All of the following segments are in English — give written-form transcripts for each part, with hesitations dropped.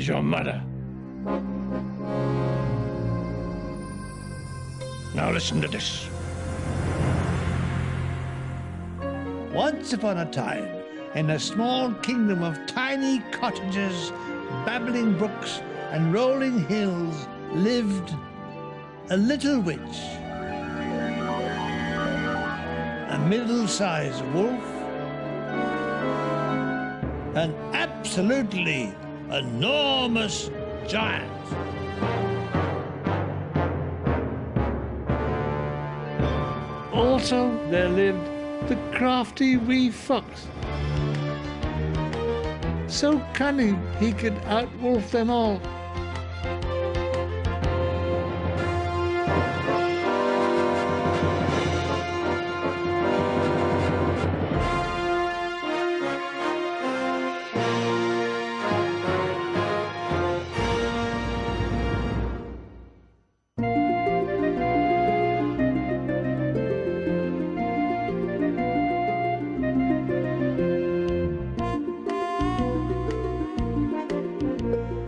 is your mother. Now listen to this. Once upon a time, in a small kingdom of tiny cottages, babbling brooks, and rolling hills, lived a little witch, a middle-sized wolf, an absolutely enormous giant. Also, there lived the crafty wee fox, so cunning he could outwolf them all.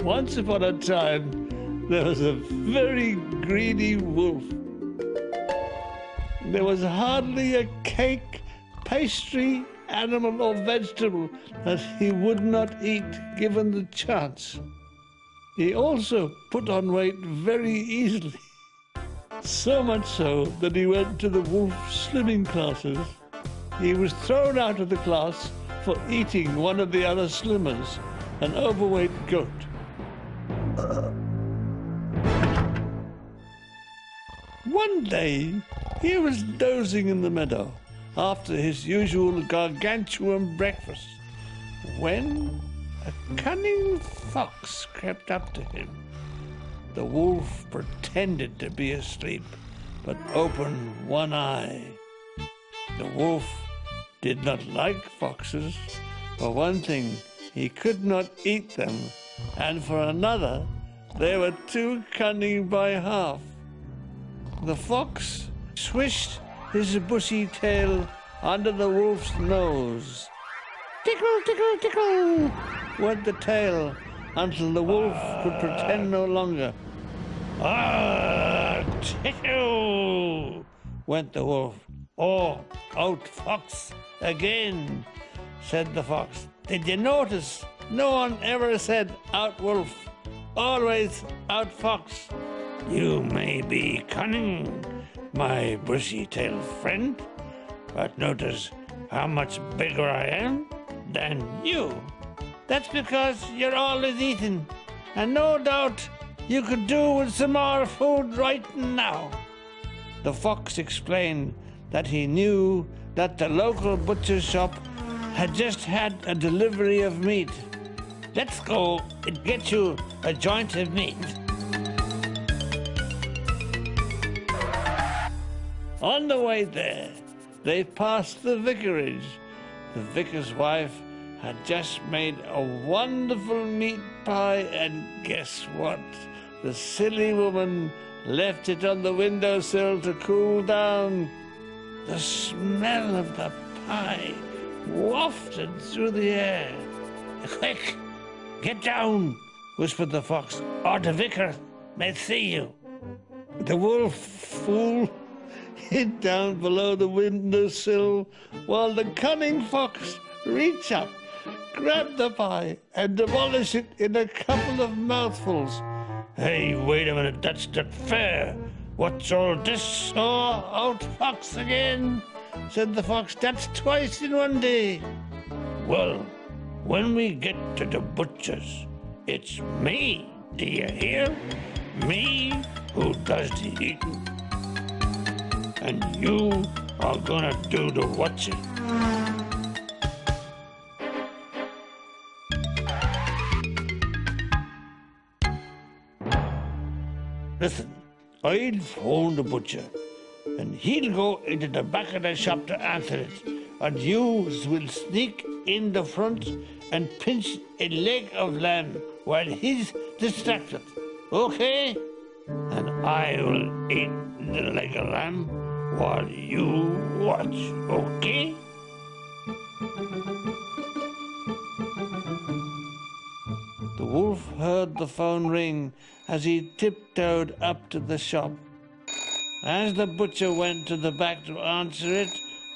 Once upon a time, there was a very greedy wolf. There was hardly a cake, pastry, animal or vegetable that he would not eat given the chance. He also put on weight very easily, so much so that he went to the wolf slimming classes. He was thrown out of the class for eating one of the other slimmers, an overweight goat. One day, he was dozing in the meadow after his usual gargantuan breakfast, when a cunning fox crept up to him. The wolf pretended to be asleep, but opened one eye. The wolf did not like foxes. For one thing, he could not eat them, and for another, they were too cunning by half. The fox swished his bushy tail under the wolf's nose. Tickle, tickle, tickle, went the tail, until the wolf could pretend no longer. Ah, tickle, went the wolf. Oh, out fox again, said the fox. Did you notice no one ever said out wolf, always out fox? You may be cunning, my bushy-tailed friend, but notice how much bigger I am than you. That's because you're always eating, and no doubt you could do with some more food right now. The fox explained that he knew that the local butcher's shop had just had a delivery of meat. Let's go and get you a joint of meat. On the way there, they passed the vicarage. The vicar's wife had just made a wonderful meat pie, and guess what? The silly woman left it on the windowsill to cool down. The smell of the pie wafted through the air. Quick, get down, whispered the fox, or the vicar may see you. The wolf, fool, hid down below the windowsill, while the cunning fox reached up, grabbed the pie, and demolished it in a couple of mouthfuls. Hey, wait a minute, that's not fair. What's all this? Oh, out fox again, said the fox. That's twice in one day. Well, when we get to the butcher's, it's me, do you hear? Me who does the eating. And you are gonna do the watching. Listen, I'll phone the butcher, and he'll go into the back of the shop to answer it, and you will sneak in the front and pinch a leg of lamb while he's distracted, okay? And I will eat the leg of lamb while you watch, okay? The wolf heard the phone ring as he tiptoed up to the shop. As the butcher went to the back to answer it,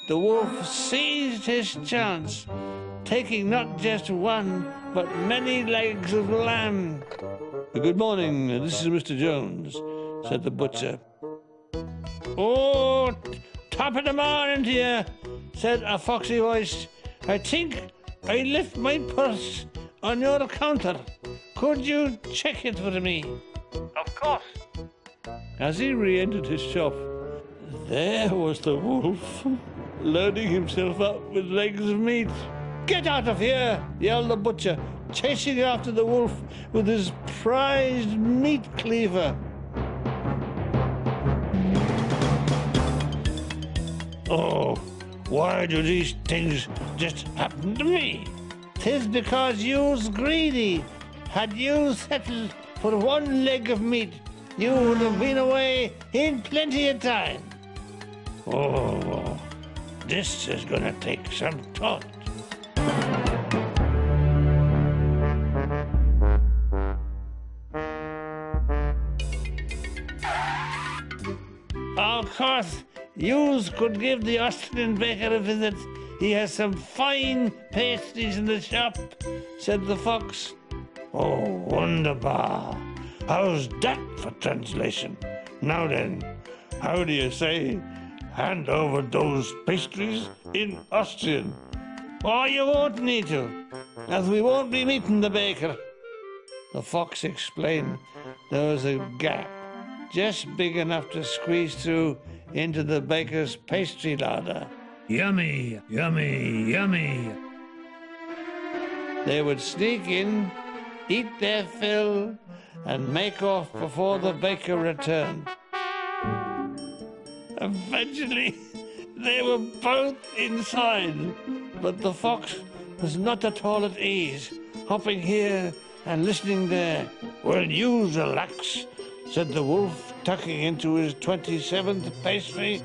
the wolf seized his chance, taking not just one, but many legs of lamb. "Good morning, this is Mr. Jones," said the butcher. "Oh, top of the morning to you," said a foxy voice. "I think I left my purse on your counter. Could you check it for me?" "Of course." As he re-entered his shop, there was the wolf, loading himself up with legs of meat. "Get out of here!" yelled the butcher, chasing after the wolf with his prized meat cleaver. "Oh, why do these things just happen to me?" "'Tis because you's greedy. Had you settled for one leg of meat, you would have been away in plenty of time." "Oh, this is gonna take some thought." "Of course, yous could give the Austrian baker a visit. He has some fine pastries in the shop," said the fox. "Oh, wunderbar. How's that for translation? Now then, how do you say, hand over those pastries in Austrian?" "Oh, you won't need to, as we won't be meeting the baker." The fox explained there was a gap just big enough to squeeze through into the baker's pastry larder. Yummy, yummy, yummy. They would sneak in, eat their fill, and make off before the baker returned. Eventually, they were both inside, but the fox was not at all at ease, hopping here and listening there. "Well, you relax," said the wolf, tucking into his 27th pastry.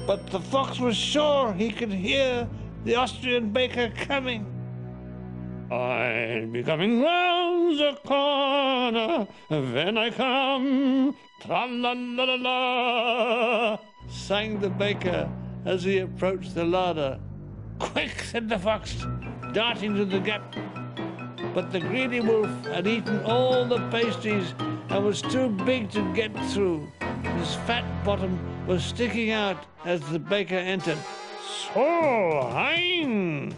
But the fox was sure he could hear the Austrian baker coming. "I'll be coming round the corner when I come, tra-la-la-la-la," sang the baker as he approached the larder. "Quick," said the fox, darting to the gap. But the greedy wolf had eaten all the pastries and was too big to get through. His fat bottom was sticking out as the baker entered. "So, hein,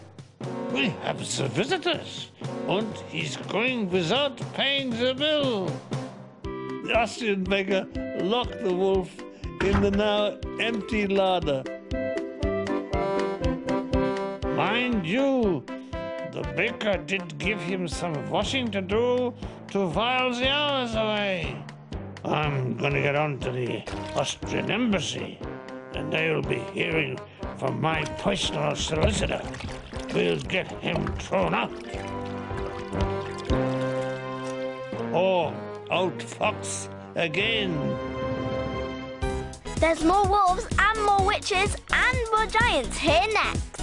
we have the visitors, and he's going without paying the bill." The Austrian baker locked the wolf in the now empty larder. "Mind you, the baker did give him some washing to do to while the hours away. I'm gonna get on to the Austrian embassy, and they'll be hearing from my personal solicitor. We'll get him thrown out." Oh, out fox again. There's more wolves and more witches and more giants here next.